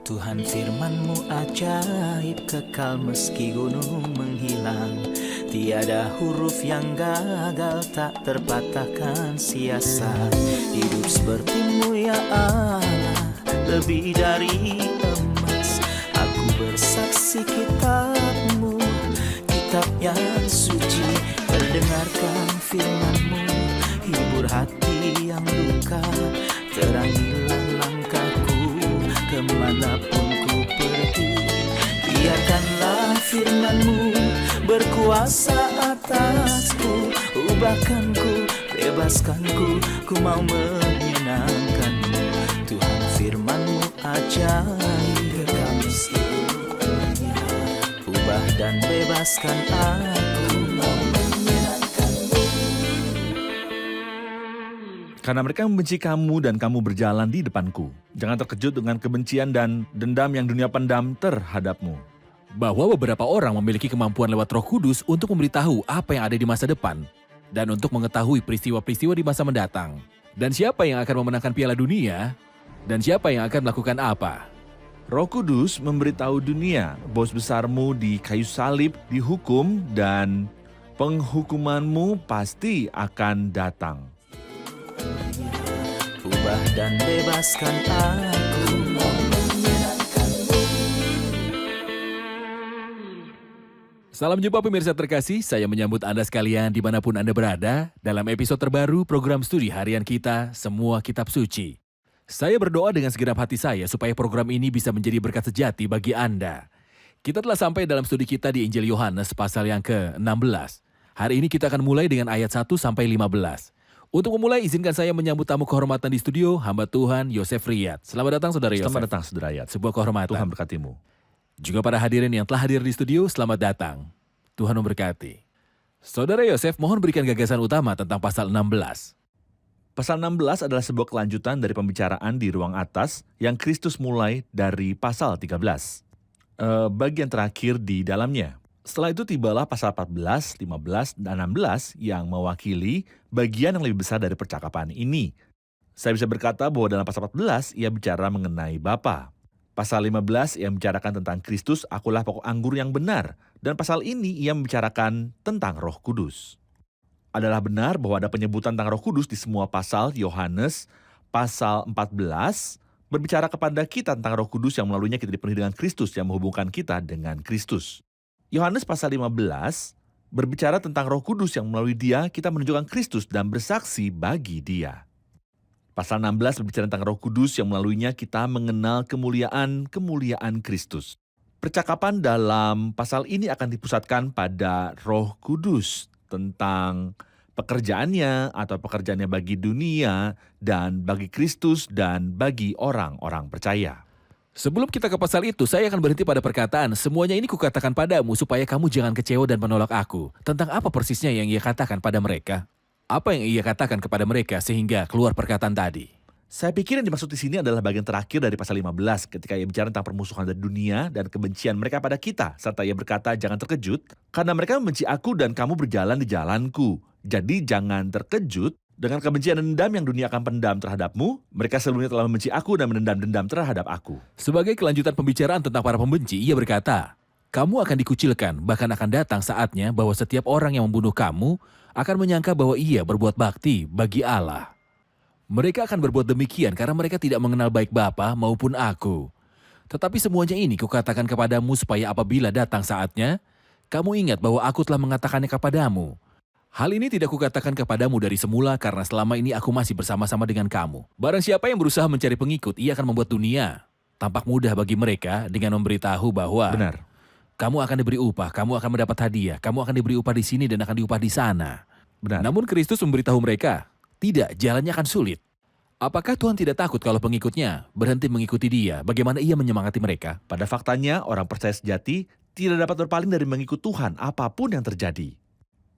Tuhan firman-Mu ajaib, kekal meski gunung menghilang. Tiada huruf yang gagal, tak terpatahkan siasat. Hidup seperti-Mu ya Allah, lebih dari emas. Aku bersaksi kitab-Mu, kitab yang suci. Terdengarkan firman-Mu, hibur hati yang luka. Terangilah langkahku kemanapun ku pergi. Biarkanlah firman-Mu berkuasa atasku. Ubahkanku, bebaskanku, ku mau menyenangkan-Mu. Tuhan firman-Mu ajaib, kekal meski gunungnya. Ubah dan bebaskan aku, mau menyenangkan-Mu. Karena mereka membenci kamu dan kamu berjalan di depanku. Jangan terkejut dengan kebencian dan dendam yang dunia pendam terhadapmu. Bahwa beberapa orang memiliki kemampuan lewat Roh Kudus untuk memberitahu apa yang ada di masa depan dan untuk mengetahui peristiwa-peristiwa di masa mendatang. Dan siapa yang akan memenangkan Piala Dunia dan siapa yang akan melakukan apa. Roh Kudus memberitahu dunia, bos besarmu di kayu salib dihukum dan penghukumanmu pasti akan datang. Ubah dan bebaskan aku, mau menyenangkan-Mu. Salam jumpa pemirsa terkasih, saya menyambut Anda sekalian dimanapun Anda berada dalam episode terbaru program studi harian kita, Semua Kitab Suci. Saya berdoa dengan segenap hati saya supaya program ini bisa menjadi berkat sejati bagi Anda. Kita telah sampai dalam studi kita di Injil Yohanes pasal yang ke-16. Hari ini kita akan mulai dengan ayat 1 sampai 15. Untuk memulai, izinkan saya menyambut tamu kehormatan di studio, hamba Tuhan Yosef Riyad. Selamat datang Saudara Yosef. Selamat datang Saudara Riyad. Sebuah kehormatan. Tuhan berkatimu. Juga para hadirin yang telah hadir di studio, selamat datang. Tuhan memberkati. Saudara Yosef, mohon berikan gagasan utama tentang pasal 16. Pasal 16 adalah sebuah kelanjutan dari pembicaraan di ruang atas yang Kristus mulai dari pasal 13. Bagian terakhir di dalamnya. Setelah itu tibalah pasal 14, 15, dan 16 yang mewakili bagian yang lebih besar dari percakapan ini. Saya bisa berkata bahwa dalam pasal 14 ia bicara mengenai Bapa. Pasal 15 ia membicarakan tentang Kristus, akulah pokok anggur yang benar. Dan pasal ini ia membicarakan tentang Roh Kudus. Adalah benar bahwa ada penyebutan tentang Roh Kudus di semua pasal Yohanes. Pasal 14 berbicara kepada kita tentang Roh Kudus yang melaluinya kita dipenuhi dengan Kristus yang menghubungkan kita dengan Kristus. Yohanes pasal 15 berbicara tentang Roh Kudus yang melalui Dia kita menunjukkan Kristus dan bersaksi bagi Dia. Pasal 16 berbicara tentang Roh Kudus yang melaluinya kita mengenal kemuliaan Kristus. Percakapan dalam pasal ini akan dipusatkan pada Roh Kudus tentang pekerjaannya atau pekerjaannya bagi dunia dan bagi Kristus dan bagi orang-orang percaya. Sebelum kita ke pasal itu, saya akan berhenti pada perkataan, semuanya ini kukatakan padamu supaya kamu jangan kecewa dan menolak aku. Tentang apa persisnya yang ia katakan pada mereka? Apa yang ia katakan kepada mereka sehingga keluar perkataan tadi? Saya pikir yang dimaksud di sini adalah bagian terakhir dari pasal 15 ketika ia bicara tentang permusuhan dari dunia dan kebencian mereka pada kita. Serta ia berkata, jangan terkejut karena mereka membenci aku dan kamu berjalan di jalanku. Jadi jangan terkejut dengan kebencian dan dendam yang dunia akan pendam terhadapmu. Mereka sebelumnya telah membenci aku dan menendam dendam terhadap aku. Sebagai kelanjutan pembicaraan tentang para pembenci, ia berkata, kamu akan dikucilkan, bahkan akan datang saatnya bahwa setiap orang yang membunuh kamu akan menyangka bahwa ia berbuat bakti bagi Allah. Mereka akan berbuat demikian karena mereka tidak mengenal baik Bapa maupun aku. Tetapi semuanya ini kukatakan kepadamu supaya apabila datang saatnya, kamu ingat bahwa aku telah mengatakannya kepadamu. Hal ini tidak kukatakan kepadamu dari semula karena selama ini aku masih bersama-sama dengan kamu. Barang siapa yang berusaha mencari pengikut, ia akan membuat dunia tampak mudah bagi mereka dengan memberitahu bahwa Benar. kamu akan diberi upah, kamu akan mendapat hadiah, kamu akan diberi upah di sini dan akan diupah di sana. Benar. Namun Kristus memberitahu mereka, tidak, jalannya akan sulit. Apakah Tuhan tidak takut kalau pengikutnya berhenti mengikuti Dia? Bagaimana Ia menyemangati mereka? Pada faktanya, orang percaya sejati tidak dapat berpaling dari mengikut Tuhan apapun yang terjadi.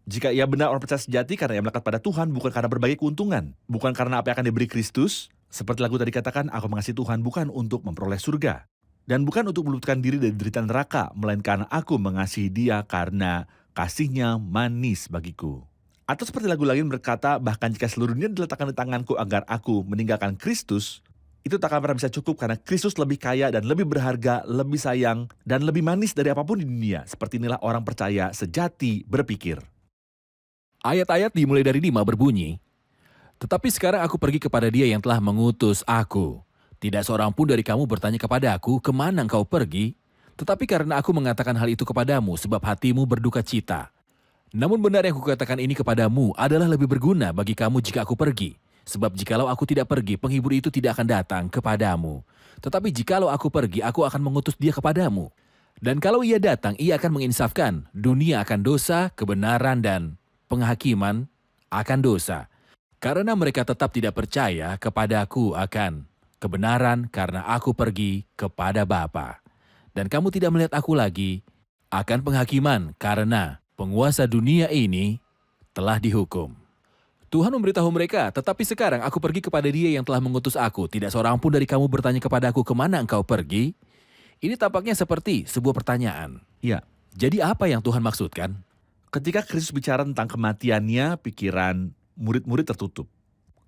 Jika ia benar orang percaya sejati karena ia melekat pada Tuhan bukan karena berbagai keuntungan, bukan karena apa yang akan diberi Kristus, seperti lagu tadi katakan, aku mengasihi Tuhan bukan untuk memperoleh surga, dan bukan untuk meluputkan diri dari derita neraka, melainkan aku mengasihi Dia karena kasih-Nya manis bagiku. Atau seperti lagu lain berkata, bahkan jika seluruh dunia diletakkan di tanganku agar aku meninggalkan Kristus, itu tak akan pernah bisa cukup karena Kristus lebih kaya dan lebih berharga, lebih sayang, dan lebih manis dari apapun di dunia. Seperti inilah orang percaya sejati berpikir. Ayat-ayat dimulai dari 5 berbunyi, "Tetapi sekarang aku pergi kepada Dia yang telah mengutus aku. Tidak seorang pun dari kamu bertanya kepada aku, kemana engkau pergi? Tetapi karena aku mengatakan hal itu kepadamu, sebab hatimu berduka cita. Namun benar yang kukatakan ini kepadamu adalah lebih berguna bagi kamu jika aku pergi. Sebab jikalau aku tidak pergi, penghibur itu tidak akan datang kepadamu. Tetapi jikalau aku pergi, aku akan mengutus Dia kepadamu. Dan kalau Ia datang, Ia akan menginsafkan dunia akan dosa, kebenaran, dan penghakiman akan dosa. Karena mereka tetap tidak percaya kepadaku akan kebenaran karena aku pergi kepada Bapa. Dan kamu tidak melihat aku lagi akan penghakiman karena penguasa dunia ini telah dihukum." Tuhan memberitahu mereka, "Tetapi sekarang aku pergi kepada Dia yang telah mengutus aku. Tidak seorang pun dari kamu bertanya kepada aku, kemana engkau pergi?" Ini tampaknya seperti sebuah pertanyaan. Ya, Jadi apa yang Tuhan maksudkan? ketika Kristus bicara tentang kematiannya, pikiran murid-murid tertutup.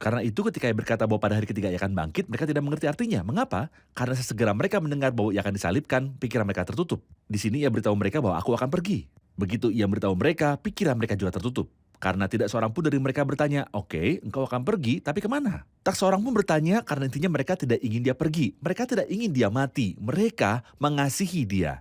Karena itu ketika ia berkata bahwa pada hari ketiga ia akan bangkit, mereka tidak mengerti artinya. Mengapa? Karena sesegera mereka mendengar bahwa ia akan disalibkan, pikiran mereka tertutup. Di sini ia beritahu mereka bahwa aku akan pergi. Begitu ia beritahu mereka, pikiran mereka juga tertutup. Karena tidak seorang pun dari mereka bertanya, "Oke, engkau akan pergi, tapi kemana?" Tak seorang pun bertanya karena intinya mereka tidak ingin dia pergi. Mereka tidak ingin dia mati. Mereka mengasihi dia.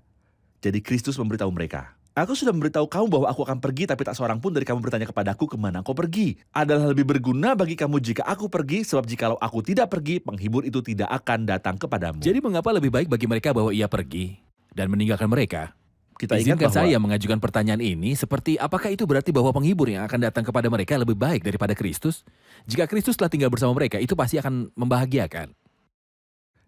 Jadi Kristus memberitahu mereka, "Aku sudah memberitahu kamu bahwa aku akan pergi, tapi tak seorang pun dari kamu bertanya kepadaku kemana engkau pergi. Adalah lebih berguna bagi kamu jika aku pergi, sebab jikalau aku tidak pergi, penghibur itu tidak akan datang kepadamu." Jadi mengapa lebih baik bagi mereka bahwa Ia pergi dan meninggalkan mereka? Kita ingat Izinkan bahwa saya mengajukan pertanyaan ini seperti apakah itu berarti bahwa penghibur yang akan datang kepada mereka lebih baik daripada Kristus? Jika Kristus telah tinggal bersama mereka, itu pasti akan membahagiakan.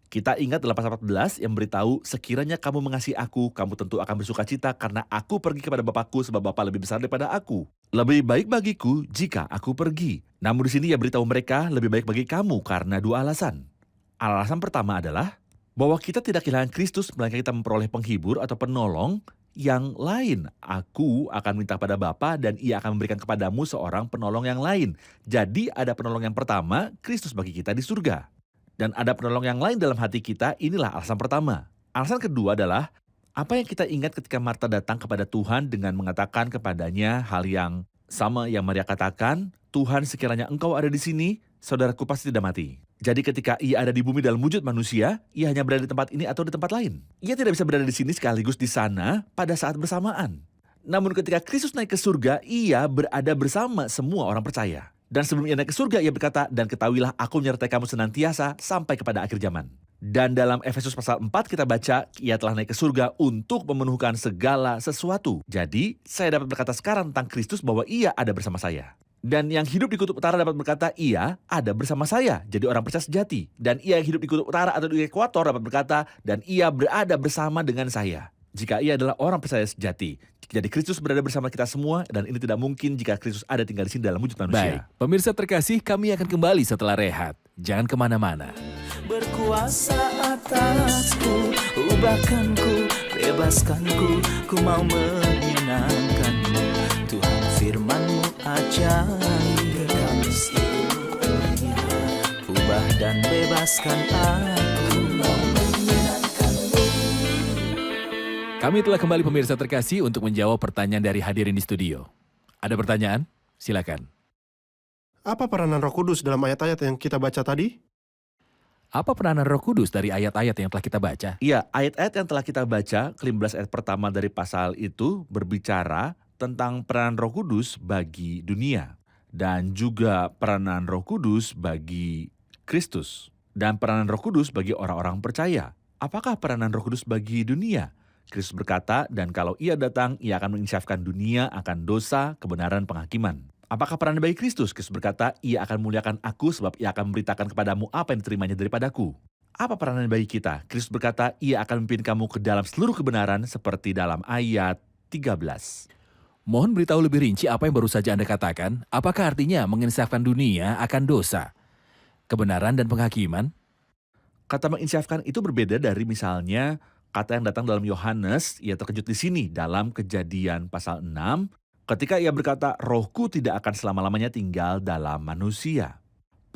kita ingat dalam pasal 14 yang beritahu, "Sekiranya kamu mengasihi aku, kamu tentu akan bersuka cita karena aku pergi kepada Bapakku sebab Bapa lebih besar daripada aku. Lebih baik bagiku jika aku pergi." Namun di sini ia beritahu mereka, lebih baik bagi kamu karena 2 alasan. Alasan pertama adalah bahwa kita tidak kehilangan Kristus, melainkan kita memperoleh penghibur atau penolong yang lain. "Aku akan minta pada Bapa dan Ia akan memberikan kepadamu seorang penolong yang lain." Jadi ada penolong yang pertama, Kristus bagi kita di surga. Dan ada penolong yang lain dalam hati kita, inilah alasan pertama. Alasan kedua adalah, apa yang kita ingat ketika Marta datang kepada Tuhan dengan mengatakan kepadanya hal yang sama yang Maria katakan, "Tuhan, sekiranya engkau ada di sini, saudaraku pasti tidak mati." Jadi ketika ia ada di bumi dalam wujud manusia, ia hanya berada di tempat ini atau di tempat lain. Ia tidak bisa berada di sini sekaligus di sana pada saat bersamaan. Namun ketika Kristus naik ke surga, ia berada bersama semua orang percaya. Dan sebelum ia naik ke surga, ia berkata, "Dan ketahuilah aku menyertai kamu senantiasa sampai kepada akhir zaman." Dan dalam Efesus pasal 4 kita baca, ia telah naik ke surga untuk memenuhkan segala sesuatu. Jadi, saya dapat berkata sekarang tentang Kristus bahwa ia ada bersama saya. Dan yang hidup di kutub utara dapat berkata, "Ia ada bersama saya." Jadi orang percaya sejati. Dan ia yang hidup di kutub utara atau di ekuator dapat berkata, "Dan ia berada bersama dengan saya." Jika ia adalah orang percaya sejati. Jadi Kristus berada bersama kita semua, dan ini tidak mungkin jika Kristus ada tinggal di sini dalam wujud Baik, manusia. pemirsa terkasih, kami akan kembali setelah rehat. Jangan kemana-mana. Berkuasa atasku, ubahkanku, bebaskanku, ku mau menyenangkanmu. Tuhan, firman-Mu ajaib, kami seluruhnya. Ubah dan bebaskan aku, mau menyenangkanmu. Kami telah kembali pemirsa terkasih untuk menjawab pertanyaan dari hadirin di studio. Ada pertanyaan? Silakan. Apa peranan Roh Kudus dalam ayat-ayat yang kita baca tadi? Apa peranan Roh Kudus dari ayat-ayat yang telah kita baca? Iya, ayat-ayat yang telah kita baca, ke-15 ayat pertama dari pasal itu berbicara tentang peranan Roh Kudus bagi dunia. Dan juga peranan Roh Kudus bagi Kristus. Dan peranan Roh Kudus bagi orang-orang percaya. Apakah peranan Roh Kudus bagi dunia? Kristus berkata, "Dan kalau ia datang, ia akan menginsafkan dunia akan dosa, kebenaran, penghakiman." Apakah peranan bagi Kristus? Kristus berkata, "Ia akan memuliakan aku sebab ia akan memberitakan kepadamu apa yang diterimanya daripadaku." Apa peranan bagi kita? Kristus berkata, "Ia akan memimpin kamu ke dalam seluruh kebenaran," seperti dalam ayat 13. Mohon beritahu lebih rinci apa yang baru saja Anda katakan. Apakah artinya menginsafkan dunia akan dosa, kebenaran, dan penghakiman? Kata menginsafkan itu berbeda dari misalnya kata yang datang dalam Yohanes, ia terkejut di sini dalam Kejadian pasal 6, ketika ia berkata, "Rohku tidak akan selama-lamanya tinggal dalam manusia."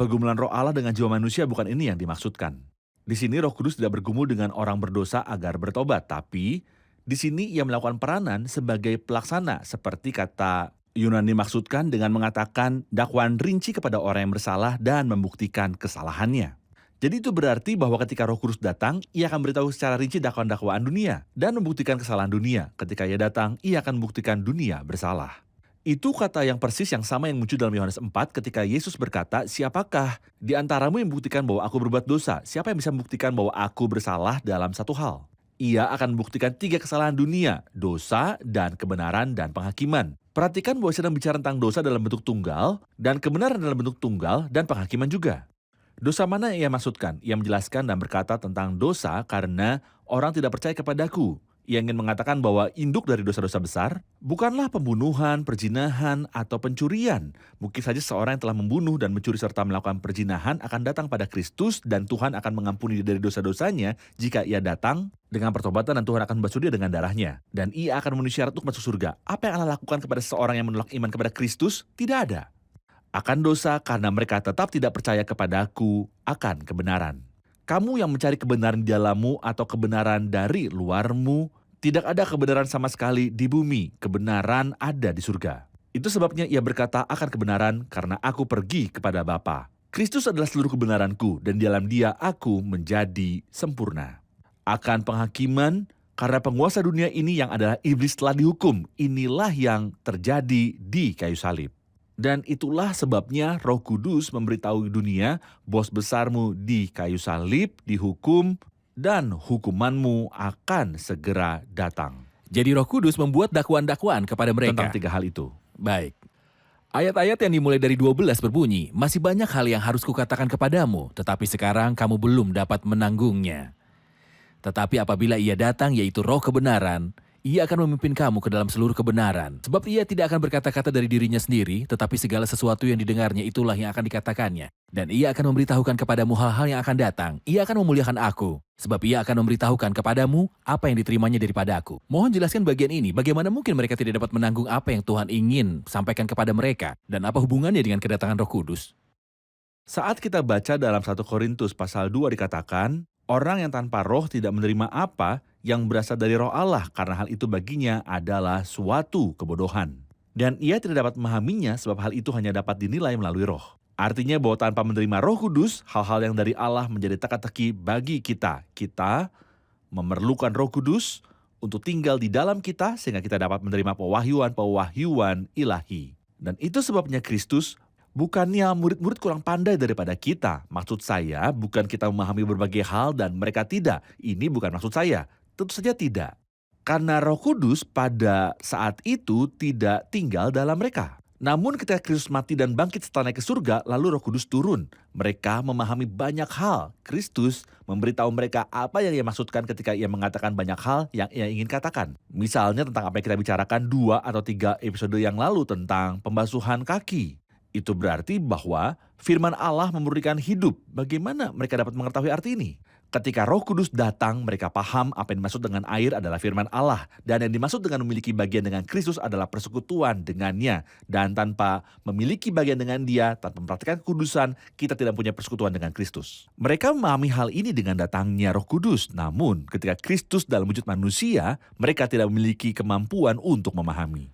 Pergumulan roh Allah dengan jiwa manusia bukan ini yang dimaksudkan. Di sini Roh Kudus tidak bergumul dengan orang berdosa agar bertobat, tapi di sini ia melakukan peranan sebagai pelaksana seperti kata Yunani maksudkan dengan mengatakan dakwaan rinci kepada orang yang bersalah dan membuktikan kesalahannya. Jadi itu berarti bahwa ketika Roh Kudus datang, ia akan beritahu secara rinci dakwaan-dakwaan dunia dan membuktikan kesalahan dunia. Ketika ia datang, ia akan membuktikan dunia bersalah. Itu kata yang persis yang sama yang muncul dalam Yohanes 4 ketika Yesus berkata, siapakah di antaramu yang membuktikan bahwa aku berbuat dosa? Siapa yang bisa membuktikan bahwa aku bersalah dalam satu hal? Ia akan membuktikan 3 kesalahan dunia, dosa dan kebenaran dan penghakiman. Perhatikan bahwa sedang bicara tentang dosa dalam bentuk tunggal, dan kebenaran dalam bentuk tunggal, dan penghakiman juga. Dosa mana yang ia maksudkan? Ia menjelaskan dan berkata tentang dosa karena orang tidak percaya kepadaku. Ia ingin mengatakan bahwa induk dari dosa-dosa besar bukanlah pembunuhan, perzinahan, atau pencurian. Mungkin saja seorang yang telah membunuh dan mencuri serta melakukan perzinahan akan datang pada Kristus dan Tuhan akan mengampuni dia dari dosa-dosanya jika ia datang dengan pertobatan dan Tuhan akan membasuh dia dengan darahnya. Dan ia akan memenuhi syarat untuk masuk surga. Apa yang Allah lakukan kepada seseorang yang menolak iman kepada Kristus? Tidak ada. Akan dosa karena mereka tetap tidak percaya kepadaku akan kebenaran. Kamu yang mencari kebenaran di dalammu atau kebenaran dari luarmu, tidak ada kebenaran sama sekali di bumi, kebenaran ada di surga. Itu sebabnya ia berkata akan kebenaran karena aku pergi kepada Bapa. Kristus adalah seluruh kebenaranku dan di dalam dia aku menjadi sempurna. Akan penghakiman karena penguasa dunia ini yang adalah iblis telah dihukum. Inilah yang terjadi di kayu salib. Dan itulah sebabnya Roh Kudus memberitahu dunia, bos besarmu di kayu salib dihukum dan hukumanmu akan segera datang. Jadi Roh Kudus membuat dakwaan-dakwaan kepada mereka. Tentang 3 hal itu. Baik. Ayat-ayat yang dimulai dari 12 berbunyi, masih banyak hal yang harus kukatakan kepadamu, tetapi sekarang kamu belum dapat menanggungnya. Tetapi apabila ia datang, yaitu Roh kebenaran, ia akan memimpin kamu ke dalam seluruh kebenaran. Sebab ia tidak akan berkata-kata dari dirinya sendiri, tetapi segala sesuatu yang didengarnya itulah yang akan dikatakannya. Dan ia akan memberitahukan kepadamu hal-hal yang akan datang. Ia akan memuliakan aku, sebab ia akan memberitahukan kepadamu apa yang diterimanya daripada aku. Mohon jelaskan bagian ini, bagaimana mungkin mereka tidak dapat menanggung apa yang Tuhan ingin sampaikan kepada mereka, dan apa hubungannya dengan kedatangan Roh Kudus? Saat kita baca dalam 1 Korintus pasal 2 dikatakan, orang yang tanpa roh tidak menerima apa yang berasal dari roh Allah karena hal itu baginya adalah suatu kebodohan. Dan ia tidak dapat memahaminya sebab hal itu hanya dapat dinilai melalui roh. Artinya bahwa tanpa menerima Roh Kudus, hal-hal yang dari Allah menjadi teka-teki bagi kita. Kita memerlukan Roh Kudus untuk tinggal di dalam kita sehingga kita dapat menerima pewahyuan ilahi. Dan itu sebabnya Kristus bukannya murid-murid kurang pandai daripada kita. Maksud saya bukan kita memahami berbagai hal dan mereka tidak. Ini bukan maksud saya. Tentu saja tidak. Karena Roh Kudus pada saat itu tidak tinggal dalam mereka. Namun ketika Kristus mati dan bangkit setelah naik ke surga, lalu Roh Kudus turun. Mereka memahami banyak hal. Kristus memberitahu mereka apa yang ia maksudkan ketika ia mengatakan banyak hal yang ia ingin katakan. Misalnya tentang apa yang kita bicarakan 2 atau 3 episode yang lalu tentang pembasuhan kaki. Itu berarti bahwa firman Allah memberikan hidup. Bagaimana mereka dapat mengetahui arti ini? Ketika Roh Kudus datang, mereka paham apa yang dimaksud dengan air adalah firman Allah. Dan yang dimaksud dengan memiliki bagian dengan Kristus adalah persekutuan dengannya. Dan tanpa memiliki bagian dengan dia, tanpa mempraktikkan kekudusan, kita tidak punya persekutuan dengan Kristus. Mereka memahami hal ini dengan datangnya Roh Kudus. Namun ketika Kristus dalam wujud manusia, mereka tidak memiliki kemampuan untuk memahami.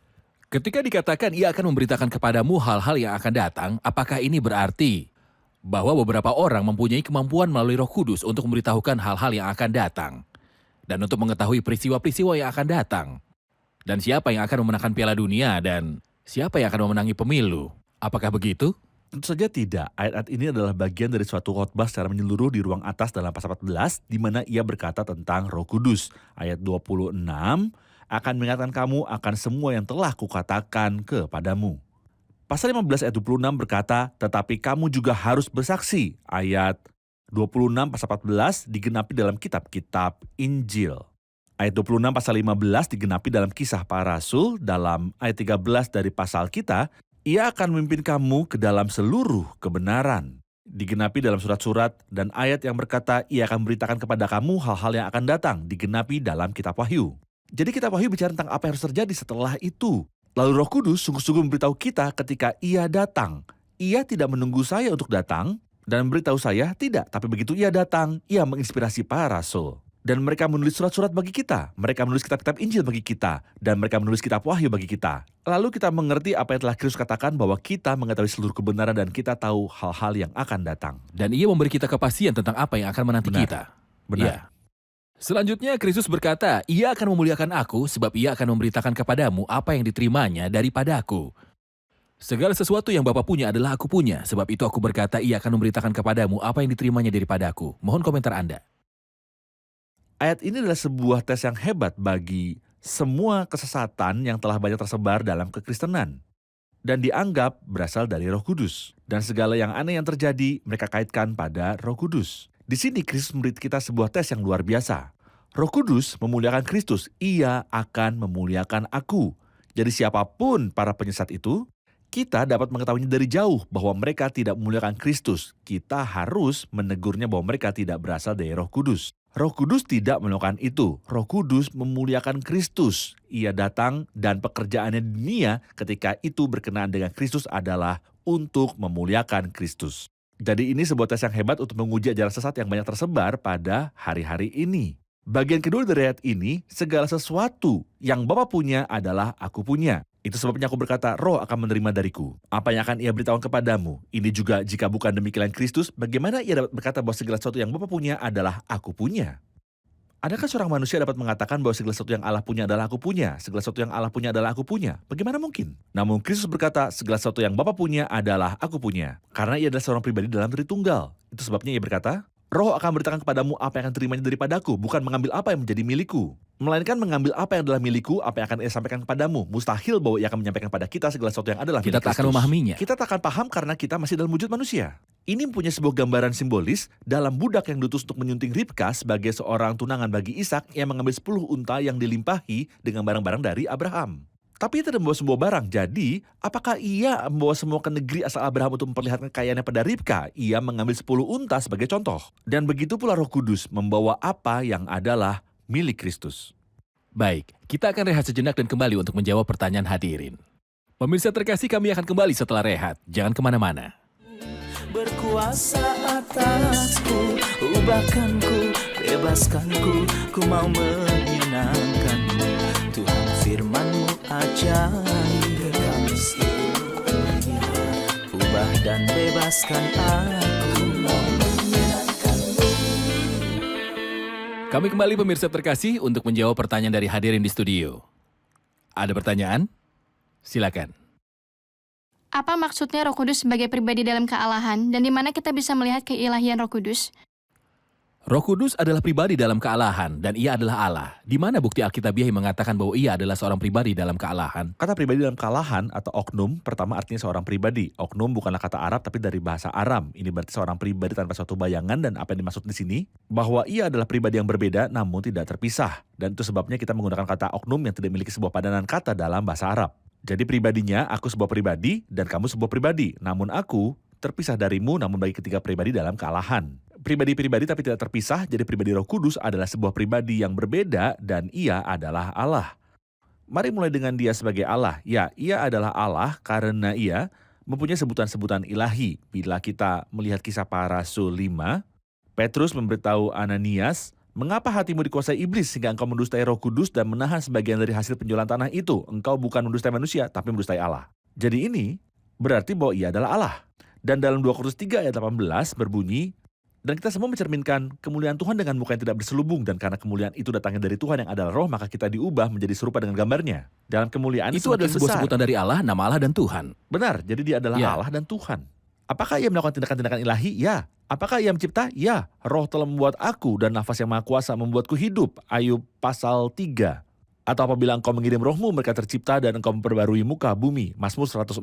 Ketika dikatakan ia akan memberitakan kepadamu hal-hal yang akan datang, apakah ini berarti bahwa beberapa orang mempunyai kemampuan melalui Roh Kudus untuk memberitahukan hal-hal yang akan datang dan untuk mengetahui peristiwa-peristiwa yang akan datang, dan siapa yang akan memenangkan Piala Dunia dan siapa yang akan memenangi pemilu? Apakah begitu? Tentu saja tidak. Ayat-ayat ini adalah bagian dari suatu khotbah secara menyeluruh di ruang atas dalam pasal 14, di mana ia berkata tentang Roh Kudus. Ayat 26, akan mengingatkan kamu akan semua yang telah kukatakan kepadamu. Pasal 15 ayat 26 berkata, tetapi kamu juga harus bersaksi. Ayat 26 pasal 14 digenapi dalam kitab-kitab Injil. Ayat 26 pasal 15 digenapi dalam Kisah Para Rasul. Dalam ayat 13 dari pasal kita, ia akan memimpin kamu ke dalam seluruh kebenaran. Digenapi dalam surat-surat dan ayat yang berkata, ia akan memberitakan kepada kamu hal-hal yang akan datang. Digenapi dalam kitab Wahyu. Jadi kitab Wahyu bicara tentang apa yang harus terjadi setelah itu. Lalu Roh Kudus sungguh-sungguh memberitahu kita ketika ia datang. Ia tidak menunggu saya untuk datang dan memberitahu saya, tidak. Tapi begitu ia datang, ia menginspirasi para rasul. Dan mereka menulis surat-surat bagi kita. Mereka menulis kitab-kitab Injil bagi kita. Dan mereka menulis kitab Wahyu bagi kita. Lalu kita mengerti apa yang telah Kristus katakan bahwa kita mengetahui seluruh kebenaran dan kita tahu hal-hal yang akan datang. Dan ia memberi kita kepastian tentang apa yang akan menanti Benar. kita. Benar. Ya. Selanjutnya Kristus berkata, ia akan memuliakan aku sebab ia akan memberitakan kepadamu apa yang diterimanya daripada aku. Segala sesuatu yang Bapa punya adalah aku punya. Sebab itu aku berkata, ia akan memberitakan kepadamu apa yang diterimanya daripada aku. Mohon komentar Anda. Ayat ini adalah sebuah tes yang hebat bagi semua kesesatan yang telah banyak tersebar dalam kekristenan dan dianggap berasal dari Roh Kudus. Dan segala yang aneh yang terjadi mereka kaitkan pada Roh Kudus. Di sini Kristus memberi kita sebuah tes yang luar biasa. Roh Kudus memuliakan Kristus, ia akan memuliakan aku. Jadi siapapun para penyesat itu, kita dapat mengetahuinya dari jauh bahwa mereka tidak memuliakan Kristus. Kita harus menegurnya bahwa mereka tidak berasal dari Roh Kudus. Roh Kudus tidak melakukan itu. Roh Kudus memuliakan Kristus. Ia datang dan pekerjaannya di dunia ketika itu berkenaan dengan Kristus adalah untuk memuliakan Kristus. Jadi ini sebuah tes yang hebat untuk menguji ajaran sesat yang banyak tersebar pada hari-hari ini. Bagian kedua dari ayat ini, segala sesuatu yang Bapa punya adalah aku punya. Itu sebabnya aku berkata, roh akan menerima dariku. Apa yang akan ia beritahukan kepadamu? Ini juga jika bukan demikian Kristus, bagaimana ia dapat berkata bahwa segala sesuatu yang Bapa punya adalah aku punya? Adakah seorang manusia dapat mengatakan bahwa segala sesuatu yang Allah punya adalah aku punya? Segala sesuatu yang Allah punya adalah aku punya? Bagaimana mungkin? Namun Kristus berkata, segala sesuatu yang Bapa punya adalah aku punya. Karena ia adalah seorang pribadi dalam Tritunggal. Itu sebabnya ia berkata, roh akan memberitakan kepadamu apa yang akan terimanya daripadaku, bukan mengambil apa yang menjadi milikku. Melainkan mengambil apa yang adalah milikku, apa yang akan ia sampaikan kepadamu. Mustahil bahwa ia akan menyampaikan kepada kita segala sesuatu yang adalah Kita milik tak akan Kristus. memahaminya. Kita tak akan paham karena kita masih dalam wujud manusia. Ini mempunyai sebuah gambaran simbolis dalam budak yang diutus untuk menyunting Ribka sebagai seorang tunangan bagi Ishak yang mengambil 10 unta yang dilimpahi dengan barang-barang dari Abraham. Tapi ia tidak membawa semua barang. Jadi, apakah ia membawa semua ke negeri asal Abraham untuk memperlihatkan kekayaannya pada Ribka? Ia mengambil 10 unta sebagai contoh. Dan begitu pula Roh Kudus membawa apa yang adalah milik Kristus. Baik, kita akan rehat sejenak dan kembali untuk menjawab pertanyaan hadirin. Pemirsa terkasih, kami akan kembali setelah rehat. Jangan kemana-mana. Berkuasa atasku, ubahkanku, bebaskanku, ku mau menyenangkanmu. Tuhan firman-Mu ajaib, kami setia. Ubah dan bebaskan aku, mau menyenangkanmu. Kami kembali pemirsa terkasih untuk menjawab pertanyaan dari hadirin di studio. Ada pertanyaan? Silakan. Apa maksudnya Roh Kudus sebagai pribadi dalam kealahan dan di mana kita bisa melihat keilahian Roh Kudus? Roh Kudus adalah pribadi dalam kealahan dan ia adalah Allah. Di mana bukti Alkitabiah yang mengatakan bahwa ia adalah seorang pribadi dalam kealahan? Kata pribadi dalam kealahan atau oknum, pertama artinya seorang pribadi. Oknum bukanlah kata Arab tapi dari bahasa Aram. Ini berarti seorang pribadi tanpa suatu bayangan, dan apa yang dimaksud di sini? Bahwa ia adalah pribadi yang berbeda namun tidak terpisah. Dan itu sebabnya kita menggunakan kata oknum yang tidak memiliki sebuah padanan kata dalam bahasa Arab. Jadi pribadinya, aku sebuah pribadi dan kamu sebuah pribadi. Namun aku terpisah darimu namun bagi ketiga pribadi dalam kealahan. Pribadi-pribadi tapi tidak terpisah, jadi pribadi Roh Kudus adalah sebuah pribadi yang berbeda dan ia adalah Allah. Mari mulai dengan dia sebagai Allah. Ya, ia adalah Allah karena ia mempunyai sebutan-sebutan ilahi. Bila kita melihat kisah para rasul 5, Petrus memberitahu Ananias, mengapa hatimu dikuasai iblis sehingga engkau mendustai Roh Kudus dan menahan sebagian dari hasil penjualan tanah itu? Engkau bukan mendustai manusia, tapi mendustai Allah. Jadi ini berarti bahwa ia adalah Allah. Dan dalam 2 Korintus 3 ayat 18 berbunyi, dan kita semua mencerminkan kemuliaan Tuhan dengan muka yang tidak berselubung, dan karena kemuliaan itu datangnya dari Tuhan yang adalah roh, maka kita diubah menjadi serupa dengan gambarnya. Dalam kemuliaan Itu adalah sebuah besar. sebutan dari Allah, nama Allah dan Tuhan. Benar, jadi dia adalah Ya. Allah dan Tuhan. Apakah ia melakukan tindakan-tindakan ilahi? Ya. Apakah ia mencipta? Ya. Roh telah membuat aku dan nafas yang maha kuasa membuatku hidup. Ayub pasal 3. Atau apabila engkau mengirim rohmu, mereka tercipta dan engkau memperbarui muka bumi. Mazmur 104.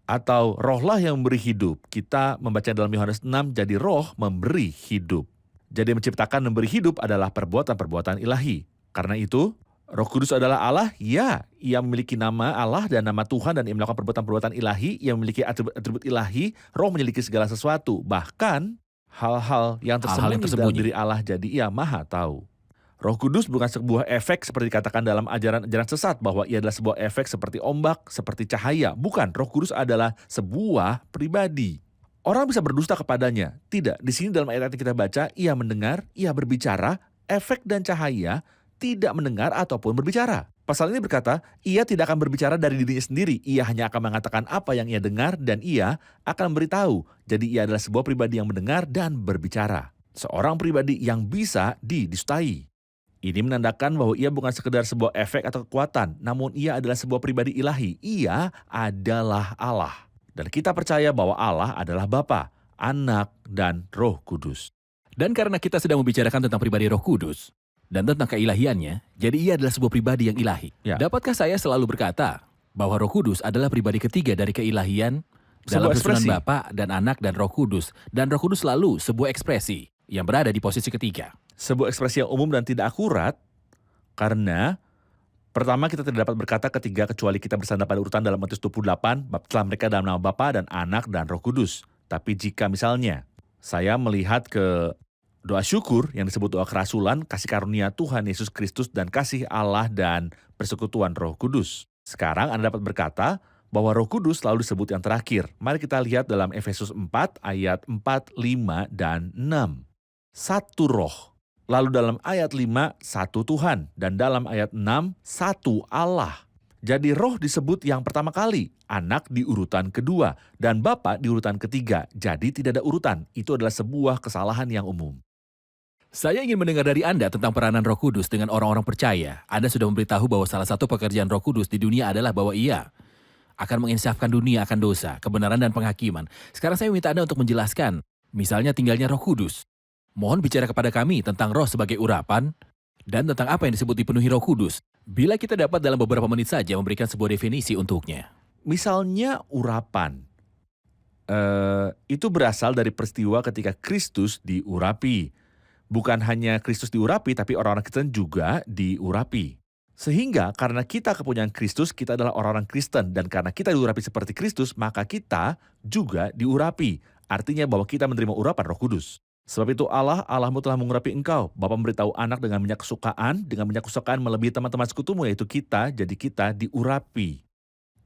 Atau rohlah yang memberi hidup. Kita membaca dalam Yohanes 6, jadi roh memberi hidup. Jadi menciptakan dan memberi hidup adalah perbuatan-perbuatan ilahi. Karena itu, Roh Kudus adalah Allah, ya. Ia memiliki nama Allah dan nama Tuhan dan ia melakukan perbuatan-perbuatan ilahi. Ia memiliki atribut-atribut ilahi. Roh memiliki segala sesuatu. Bahkan hal-hal yang tersembunyi dalam diri Allah, jadi ia maha tahu. Roh Kudus bukan sebuah efek seperti dikatakan dalam ajaran-ajaran sesat bahwa ia adalah sebuah efek seperti ombak, seperti cahaya. Bukan, Roh Kudus adalah sebuah pribadi. Orang bisa berdusta kepadanya. Tidak, di sini dalam ayat yang kita baca, ia mendengar, ia berbicara, efek dan cahaya tidak mendengar ataupun berbicara. Pasal ini berkata, ia tidak akan berbicara dari dirinya sendiri. Ia hanya akan mengatakan apa yang ia dengar dan ia akan memberitahu. Jadi ia adalah sebuah pribadi yang mendengar dan berbicara. Seorang pribadi yang bisa didustai. Ini menandakan bahwa ia bukan sekedar sebuah efek atau kekuatan, namun ia adalah sebuah pribadi ilahi. Ia adalah Allah. Dan kita percaya bahwa Allah adalah Bapa, Anak, dan Roh Kudus. Dan karena kita sedang membicarakan tentang pribadi Roh Kudus dan tentang keilahiannya, jadi ia adalah sebuah pribadi yang ilahi. Ya. Dapatkah saya selalu berkata bahwa Roh Kudus adalah pribadi ketiga dari keilahian dalam Sebuah susunan ekspresi. Bapa dan Anak dan Roh Kudus, dan Roh Kudus selalu sebuah ekspresi yang berada di posisi ketiga. Sebuah ekspresi yang umum dan tidak akurat, karena pertama kita tidak dapat berkata ketiga kecuali kita bersandar pada urutan dalam Matius 28, bab telah mereka dalam nama Bapa dan Anak dan Roh Kudus. Tapi jika misalnya saya melihat ke doa syukur yang disebut doa kerasulan, kasih karunia Tuhan Yesus Kristus dan kasih Allah dan persekutuan Roh Kudus. Sekarang Anda dapat berkata bahwa Roh Kudus selalu disebut yang terakhir. Mari kita lihat dalam Efesus 4 ayat 4, 5, dan 6. Satu roh. Lalu dalam ayat 5, satu Tuhan. Dan dalam ayat 6, satu Allah. Jadi roh disebut yang pertama kali, Anak di urutan kedua, dan Bapa di urutan ketiga. Jadi tidak ada urutan. Itu adalah sebuah kesalahan yang umum. Saya ingin mendengar dari Anda tentang peranan Roh Kudus dengan orang-orang percaya. Anda sudah memberitahu bahwa salah satu pekerjaan Roh Kudus di dunia adalah bahwa ia akan menginsafkan dunia akan dosa, kebenaran, dan penghakiman. Sekarang saya minta Anda untuk menjelaskan, misalnya tinggalnya Roh Kudus. Mohon bicara kepada kami tentang roh sebagai urapan dan tentang apa yang disebut dipenuhi Roh Kudus. Bila kita dapat dalam beberapa menit saja memberikan sebuah definisi untuknya. Misalnya urapan. Itu berasal dari peristiwa ketika Kristus diurapi. Bukan hanya Kristus diurapi, tapi orang-orang Kristen juga diurapi. Sehingga karena kita kepunyaan Kristus, kita adalah orang-orang Kristen. Dan karena kita diurapi seperti Kristus, maka kita juga diurapi. Artinya bahwa kita menerima urapan Roh Kudus. Sebab itu Allahmu telah mengurapi engkau. Bapa memberitahu Anak dengan minyak kesukaan melebihi teman-teman sekutumu, yaitu kita, jadi kita diurapi.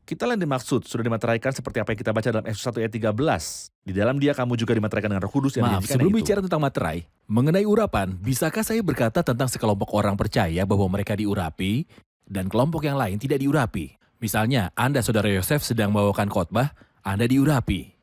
Kita yang dimaksud sudah dimateraikan seperti apa yang kita baca dalam Efesus 1 ayat 13. Di dalam dia kamu juga dimateraikan dengan Roh Kudus yang Maaf, dijanjikan sebelum itu. bicara tentang materai, mengenai urapan, bisakah saya berkata tentang sekelompok orang percaya bahwa mereka diurapi dan kelompok yang lain tidak diurapi? Misalnya, Anda, Saudara Yosef, sedang membawakan khotbah, Anda diurapi.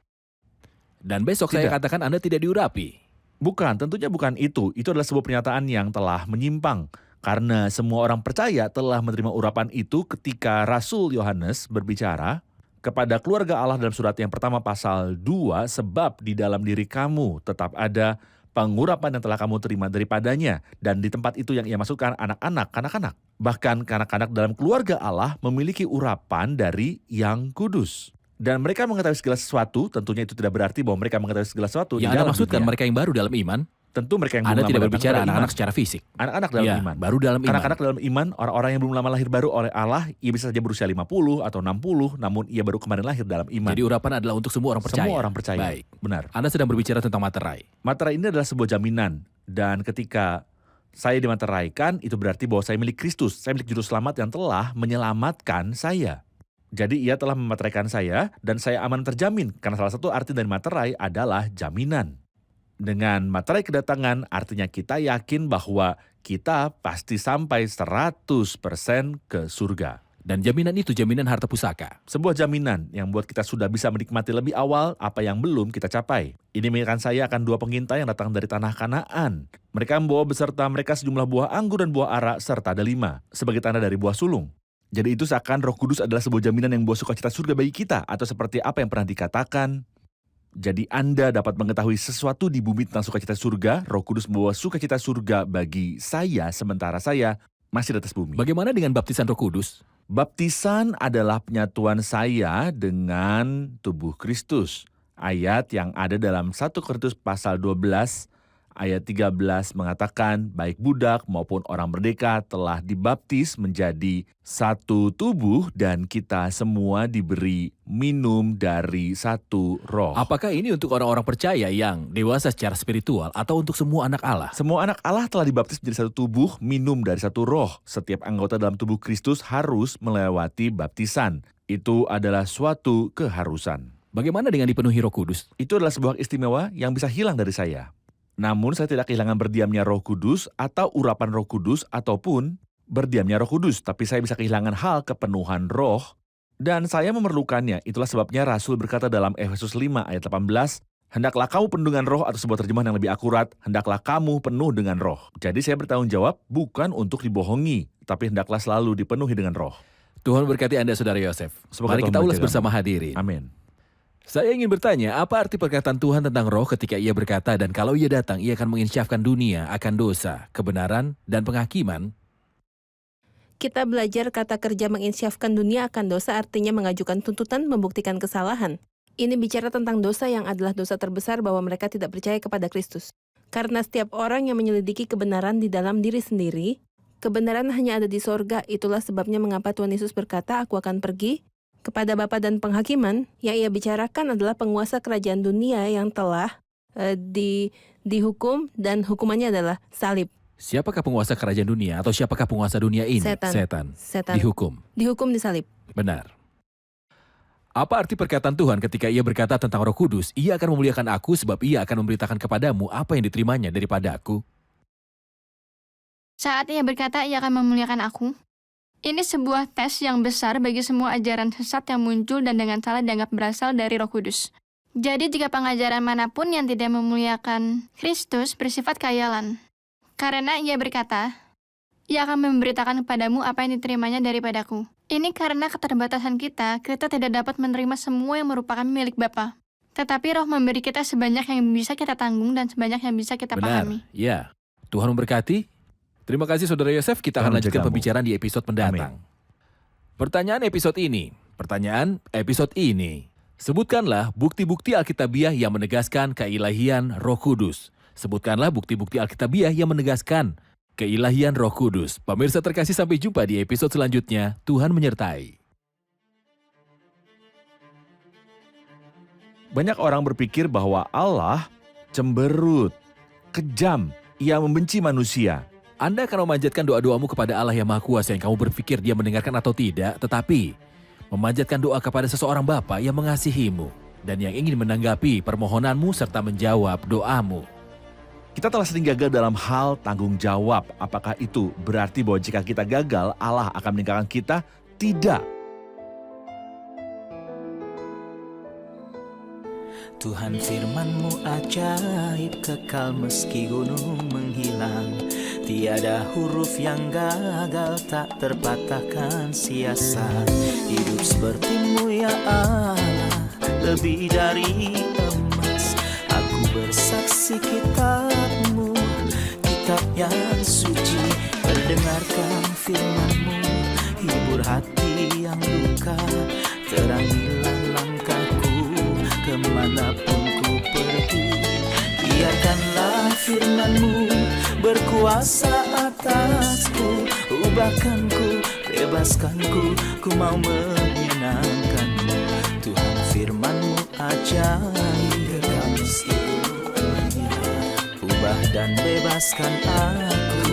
Dan besok saya Tidak. katakan Anda tidak diurapi. Bukan, tentunya bukan itu. Itu adalah sebuah pernyataan yang telah menyimpang. Karena semua orang percaya telah menerima urapan itu ketika Rasul Yohanes berbicara kepada keluarga Allah dalam surat yang pertama pasal 2, sebab di dalam diri kamu tetap ada pengurapan yang telah kamu terima daripadanya. Dan di tempat itu yang ia maksudkan anak-anak, kanak-kanak. Bahkan kanak-kanak dalam keluarga Allah memiliki urapan dari yang kudus. Dan mereka mengetahui segala sesuatu, tentunya itu tidak berarti bahwa mereka mengetahui segala sesuatu. Yang di Anda dalam maksudkan dunia. mereka yang baru dalam iman, Tentu mereka yang Anda belum tidak lama berbicara datang kepada anak-anak iman. secara fisik. Anak-anak dalam Ya, iman. baru dalam iman. Anak-anak dalam iman, orang-orang yang belum lama lahir baru oleh Allah, ia bisa saja berusia 50 atau 60, namun ia baru kemarin lahir dalam iman. Jadi urapan adalah untuk semua orang percaya. Semua orang percaya. Baik. Benar. Anda sedang berbicara tentang materai. Materai ini adalah sebuah jaminan. Dan ketika saya dimateraikan, itu berarti bahwa saya milik Kristus. Saya milik juru selamat yang telah menyelamatkan saya. Jadi ia telah memateraikan saya dan saya aman terjamin. Karena salah satu arti dari materai adalah jaminan. Dengan materai kedatangan artinya kita yakin bahwa kita pasti sampai 100% ke surga. Dan jaminan itu jaminan harta pusaka. Sebuah jaminan yang buat kita sudah bisa menikmati lebih awal apa yang belum kita capai. Ini mengingatkan saya akan 2 pengintai yang datang dari tanah Kanaan. Mereka membawa beserta mereka sejumlah buah anggur dan buah ara serta delima sebagai tanda dari buah sulung. Jadi itu seakan Roh Kudus adalah sebuah jaminan yang membawa sukacita surga bagi kita, atau seperti apa yang pernah dikatakan. Jadi Anda dapat mengetahui sesuatu di bumi tentang sukacita surga. Roh Kudus membawa sukacita surga bagi saya sementara saya masih di atas bumi. Bagaimana dengan baptisan Roh Kudus? Baptisan adalah penyatuan saya dengan tubuh Kristus. Ayat yang ada dalam 1 Korintus pasal 12 Ayat 13 mengatakan, baik budak maupun orang merdeka telah dibaptis menjadi satu tubuh dan kita semua diberi minum dari satu roh. Apakah ini untuk orang-orang percaya yang dewasa secara spiritual atau untuk semua anak Allah? Semua anak Allah telah dibaptis menjadi satu tubuh, minum dari satu roh. Setiap anggota dalam tubuh Kristus harus melewati baptisan. Itu adalah suatu keharusan. Bagaimana dengan dipenuhi Roh Kudus? Itu adalah sebuah istimewa yang bisa hilang dari saya. Namun saya tidak kehilangan berdiamnya Roh Kudus atau urapan Roh Kudus ataupun berdiamnya Roh Kudus, tapi saya bisa kehilangan hal kepenuhan roh dan saya memerlukannya. Itulah sebabnya Rasul berkata dalam Efesus 5 ayat 18, hendaklah kamu penuh dengan roh, atau sebuah terjemahan yang lebih akurat, hendaklah kamu penuh dengan roh. Jadi saya bertanggung jawab bukan untuk dibohongi, tapi hendaklah selalu dipenuhi dengan roh. Tuhan berkati Anda, Saudara Yosef. Semoga Mari Tuhan kita ulas menjaga. bersama hadirin. Amin. Saya ingin bertanya, apa arti perkataan Tuhan tentang roh ketika ia berkata, dan kalau ia datang, ia akan menginsyafkan dunia akan dosa, kebenaran, dan penghakiman? Kita belajar kata kerja menginsyafkan dunia akan dosa artinya mengajukan tuntutan membuktikan kesalahan. Ini bicara tentang dosa yang adalah dosa terbesar bahwa mereka tidak percaya kepada Kristus. Karena setiap orang yang menyelidiki kebenaran di dalam diri sendiri, kebenaran hanya ada di sorga. Itulah sebabnya mengapa Tuhan Yesus berkata, aku akan pergi kepada Bapa dan penghakiman. Yang ia bicarakan adalah penguasa kerajaan dunia yang telah dihukum dan hukumannya adalah salib. Siapakah penguasa kerajaan dunia atau siapakah penguasa dunia ini? Setan. Dihukum. Dihukum di salib. Benar. Apa arti perkataan Tuhan ketika ia berkata tentang Roh Kudus, ia akan memuliakan aku sebab ia akan memberitakan kepadamu apa yang diterimanya daripada aku? Saat ia berkata ia akan memuliakan aku, ini sebuah tes yang besar bagi semua ajaran sesat yang muncul dan dengan salah dianggap berasal dari Roh Kudus. Jadi jika pengajaran manapun yang tidak memuliakan Kristus bersifat khayalan. Karena ia berkata, ia akan memberitakan kepadamu apa yang diterimanya daripadaku. Ini karena keterbatasan kita tidak dapat menerima semua yang merupakan milik Bapa. Tetapi Roh memberi kita sebanyak yang bisa kita tanggung dan sebanyak yang bisa kita Benar, pahami. ya. Tuhan memberkati. Terima kasih Saudara Yosef, kita akan Tuhan lanjutkan menjagamu. pembicaraan di episode mendatang. Pertanyaan episode ini. Sebutkanlah bukti-bukti Alkitabiah yang menegaskan keilahian Roh Kudus. Sebutkanlah bukti-bukti Alkitabiah yang menegaskan keilahian Roh Kudus. Pemirsa terkasih, sampai jumpa di episode selanjutnya. Tuhan menyertai. Banyak orang berpikir bahwa Allah cemberut, kejam, ia membenci manusia. Anda akan memanjatkan doa-doamu kepada Allah yang Maha Kuasa yang kamu berpikir dia mendengarkan atau tidak, tetapi memanjatkan doa kepada seseorang Bapa yang mengasihimu dan yang ingin menanggapi permohonanmu serta menjawab doamu. Kita telah sering gagal dalam hal tanggung jawab. Apakah itu berarti bahwa jika kita gagal, Allah akan meninggalkan kita? Tidak. Tuhan firman-Mu ajaib, kekal meski gunung menghilang. Tiada huruf yang gagal, tak terpatahkan siasat. Hidup seperti-Mu ya Allah, lebih dari emas. Aku bersaksi kitab-Mu, kitab yang suci. Perdengarkan firman-Mu, hibur hati yang luka. Terangilah langkahku kemanapun ku pergi. Biarkanlah firman-Mu berkuasa atasku. Ubahkanku, bebaskanku, ku mau menyenangkan-Mu. Tuhan firman-Mu ajaib, ubah dan bebaskan aku.